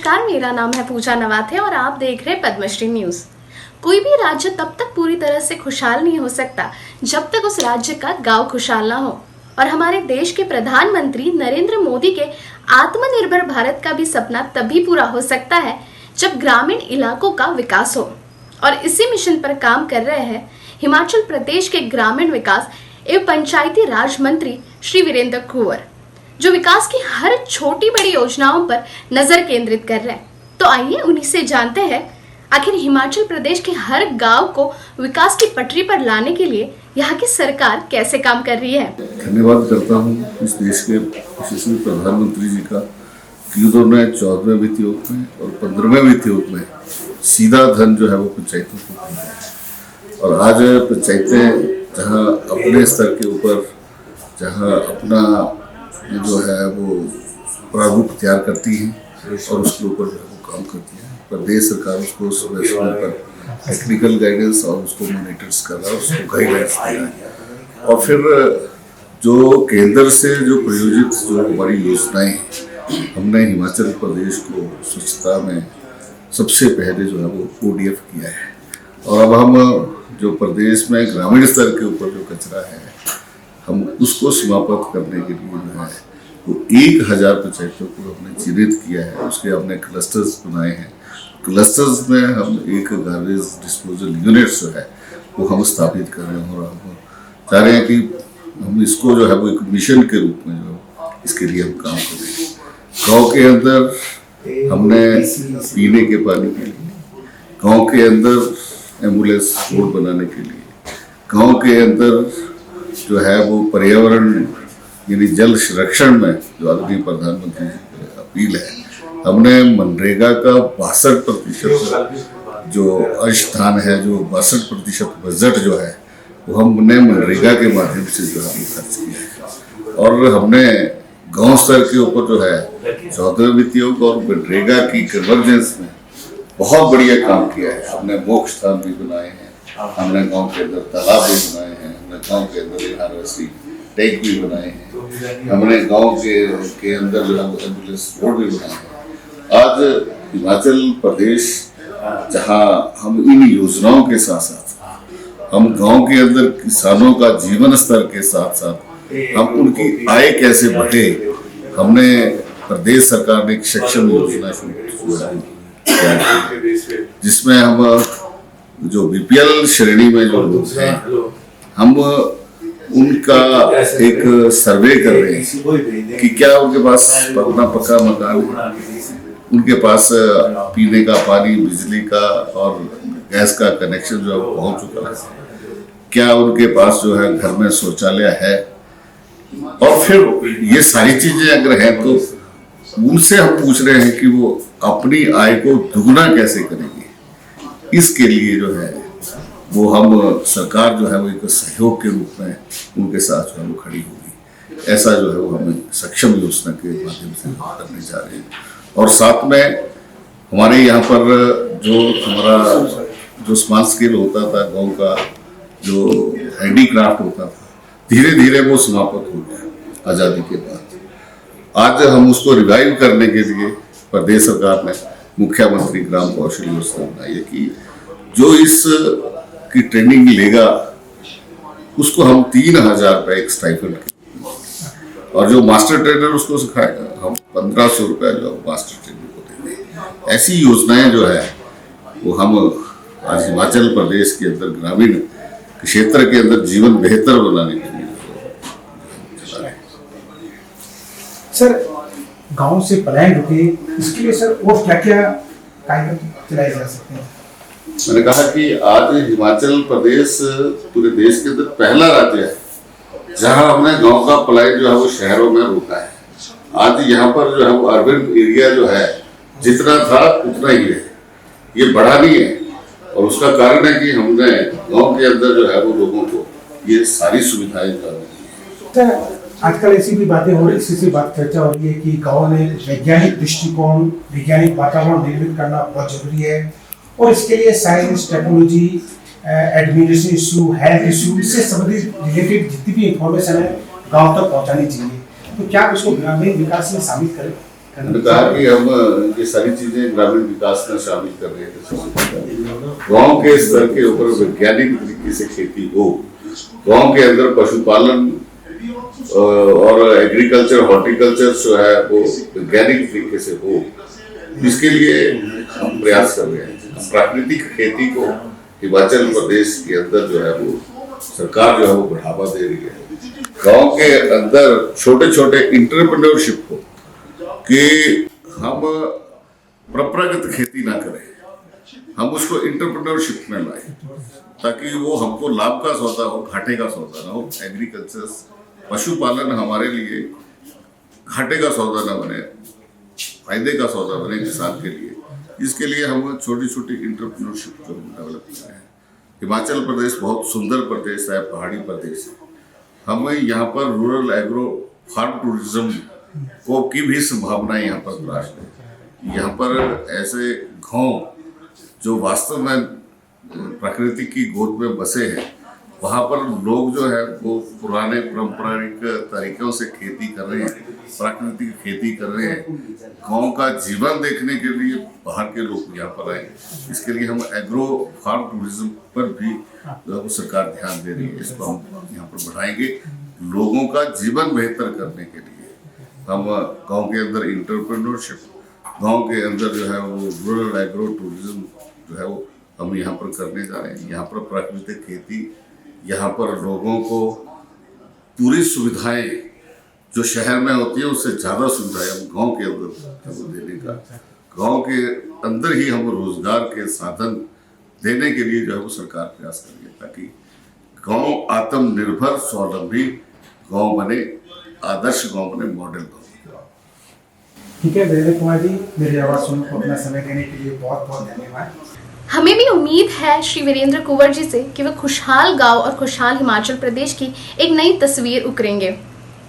नमस्कार, मेरा नाम है पूजा नवाथे और आप देख रहे हैं पद्मश्री न्यूज। कोई भी राज्य तब तक पूरी तरह से खुशहाल नहीं हो सकता जब तक उस राज्य का गांव खुशहाल ना हो। और हमारे देश के प्रधानमंत्री नरेंद्र मोदी के आत्मनिर्भर भारत का भी सपना तभी पूरा हो सकता है जब ग्रामीण इलाकों का विकास हो। और इसी मिशन पर काम कर रहे हैं हिमाचल प्रदेश के ग्रामीण विकास एवं पंचायती राज मंत्री श्री वीरेंद्र कंवर, जो विकास की हर छोटी बड़ी योजनाओं पर नजर केंद्रित कर रहे हैं। तो आइए उन्हीं से जानते हैं आखिर हिमाचल प्रदेश के हर गांव को विकास की पटरी पर लाने के लिए यहाँ की सरकार कैसे काम कर रही है। धन्यवाद करता हूँ इस देश के यशस्वी प्रधानमंत्री जी का कि उन्होंने 14वें वित्त आयोग में और 15वें वित्त आयोग में सीधा धन जो है वो पंचायतों को दिया है। और आज पंचायतें जहाँ अपने स्तर के ऊपर जहाँ अपना जो है वो प्रारूप तैयार करती हैं और उसके ऊपर जो है वो काम करती है, प्रदेश सरकार उसको समय समय पर टेक्निकल गाइडेंस और उसको मॉनिटर्स कर रहा है, उसको गाइडेंस दे रहा है। और फिर जो केंद्र से जो प्रायोजित जो हमारी योजनाएं हैं, हमने हिमाचल प्रदेश को स्वच्छता में सबसे पहले जो है वो ODF किया है। और अब हम जो प्रदेश में ग्रामीण स्तर के ऊपर जो कचरा है हम उसको समाप्त करने के लिए जो है वो 1000 पंचायतों को हमने चिन्हित किया है। उसके हमने क्लस्टर्स बनाए हैं। क्लस्टर्स में हम एक गार्बेज डिस्पोजल यूनिट्स जो है वो हम स्थापित कर रहे हैं और हम चाह रहे हैं कि हम इसको जो है वो एक मिशन के रूप में जो इसके लिए हम काम करें। गाँव के अंदर हमने पीने के पानी के लिए, गाँव के अंदर एम्बुलेंस रोड बनाने के लिए, गाँव के अंदर जो है वो पर्यावरण यानी जल संरक्षण में जो आदरणीय प्रधानमंत्री जी की अपील है, हमने मनरेगा का 62% जो अंशदान है, जो 62% बजट जो है वो हमने मनरेगा के माध्यम से जो है खर्च किया है। और हमने गांव स्तर के ऊपर जो है 14वें वित्त आयोग और मनरेगा की कन्वर्जेंस में बहुत बढ़िया काम किया है। हमने मोक्ष स्थान भी बनाए हैं, हमने गांव के अंदर तालाब भी बनाए हैं, हमने गांव के अंदर हार्वेस्टिंग टैंक भी बनाए हैं, हमने गांव के अंदर जो है एम्बुलेंस रोड भी बनाए हैं। आज हिमाचल प्रदेश जहां हम इन योजनाओं के साथ साथ हम गांव के अंदर किसानों का जीवन स्तर के साथ साथ हम उनकी आय कैसे बढ़े, हमने प्रदेश सरकार ने एक सक्षम योजना शुरू की जिसमें हम जो BPL श्रेणी में जो लोग हैं हम उनका एक सर्वे कर रहे हैं कि क्या उनके पास अपना पक्का मकान है, उनके पास पीने का पानी, बिजली का और गैस का कनेक्शन जो है पहुंच चुका है, क्या उनके पास जो है घर में शौचालय है। और फिर ये सारी चीजें अगर हैं तो उनसे हम पूछ रहे हैं कि वो अपनी आय को दुगना कैसे करेंगे। इसके लिए जो है वो हम सरकार जो है वो एक सहयोग के रूप में उनके साथ जो है वो खड़ी होगी। ऐसा जो है वो हमें सक्षम योजना के माध्यम से करने जा रहे हैं। और साथ में हमारे यहाँ पर जो हमारा जो स्मॉल स्केल होता था, गाँव का जो हैंडीक्राफ्ट होता था, धीरे धीरे वो समाप्त हो गया आज़ादी के बाद। आज हम उसको रिवाइव करने के लिए प्रदेश सरकार ने मुख्यमंत्री ग्राम कौशल योजना बनाई है कि जो इस की ट्रेनिंग लेगा उसको हम 3000 रुपये एक स्टाइपेंड और जो मास्टर ट्रेनर उसको सिखाएगा हम 1500 रुपये जो मास्टर ट्रेनर को देंगे। ऐसी योजनाएं जो है वो हम आज हिमाचल प्रदेश के अंदर ग्रामीण क्षेत्र के अंदर जीवन बेहतर बनाने के लिए चला रहे हैं। सर, गांव से पलायन रुके, इसके लिए सर और क्या क्या कार्यक्रम चलाए जा सकते हैं? मैंने कहा कि आज हिमाचल प्रदेश पूरे देश के अंदर पहला राज्य है जहां हमने गांव का पलायन जो है वो शहरों में रोका है। आज यहाँ पर जो है वो अर्बन एरिया जो है जितना था उतना ही है, ये बढ़ा नहीं है। और उसका कारण है कि हमने गांव के अंदर जो है वो लोगों को ये सारी सुविधाएं दी हैं। आजकल ऐसी भी बातें हो रही, इसी बात चर्चा हो रही है कि गाँव में वैज्ञानिक दृष्टिकोण, वैज्ञानिक वातावरण निर्मित करना बहुत जरूरी है और इसके लिए science, technology, administration issue, health issue, इससे संबंधित रिलेटेड जितनी भी इंफॉर्मेशन है गाँव तक पहुँचानी चाहिए। तो क्या उसको ग्रामीण विकास में शामिल करें? मैंने कहा कि हम ये सारी चीजें ग्रामीण विकास में शामिल कर रहे हैं। गांव के स्तर के ऊपर वैज्ञानिक तरीके से खेती हो, गांव के अंदर पशुपालन और एग्रीकल्चर हॉर्टिकल्चर जो है वो वैज्ञानिक तरीके से हो, इसके लिए हम प्रयास कर रहे हैं। प्राकृतिक खेती को हिमाचल प्रदेश के अंदर जो है वो सरकार जो है वो बढ़ावा दे रही है। गांव के अंदर छोटे छोटे इंटरप्रेन्योरशिप को कि हम परंपरागत खेती ना करें, हम उसको इंटरप्रेन्योरशिप में लाए ताकि वो हमको लाभ का सौदा हो, घाटे का सौदा ना हो। एग्रीकल्चर पशुपालन हमारे लिए घाटे का सौदा ना बने, फायदे का सौदा बने किसान के लिए। इसके लिए हम छोटी छोटी इंटरप्रेन्योरशिप को डेवलप कर रहे हैं। हिमाचल प्रदेश बहुत सुंदर प्रदेश है, पहाड़ी प्रदेश है। हमें यहाँ पर रूरल एग्रो फार्म टूरिज्म को की भी संभावनाएं यहाँ पर तलाश है। यहाँ पर ऐसे गांव जो वास्तव में प्रकृति की गोद में बसे हैं, वहाँ पर लोग जो है वो पुराने पारंपरिक तरीकों से खेती कर रहे हैं, प्राकृतिक खेती कर रहे हैं। गांव का जीवन देखने के लिए बाहर के लोग यहाँ पर आए। इसके लिए हम एग्रो फार्म टूरिज्म पर भी जो है सरकार ध्यान दे रही है। इसको हम यहाँ पर बढ़ाएंगे। लोगों का जीवन बेहतर करने के लिए हम गांव के अंदर इंटरप्रेन्योरशिप, गांव के अंदर जो है वो रूरल एग्रो टूरिज्म जो है वो हम यहाँ पर करने जा रहे हैं। यहाँ पर प्राकृतिक खेती, यहाँ पर लोगों को पूरी सुविधाएं जो शहर में होती है उससे ज़्यादा सुविधाएं हम गांव के अंदर देने का, गांव के अंदर ही हम रोजगार के साधन देने के लिए जो है वो सरकार प्रयास कर रही है ताकि गांव आत्मनिर्भर स्वावलंबी गांव बने, आदर्श गांव बने, मॉडल गांव। ठीक है वीरेंद्र कुमार जी, मेरी आवाज़ सुनने को अपना समय देने के लिए बहुत बहुत धन्यवाद। हमें भी उम्मीद है श्री वीरेंद्र कुंवर जी से कि वह खुशहाल गांव और खुशहाल हिमाचल प्रदेश की एक नई तस्वीर उकरेंगे।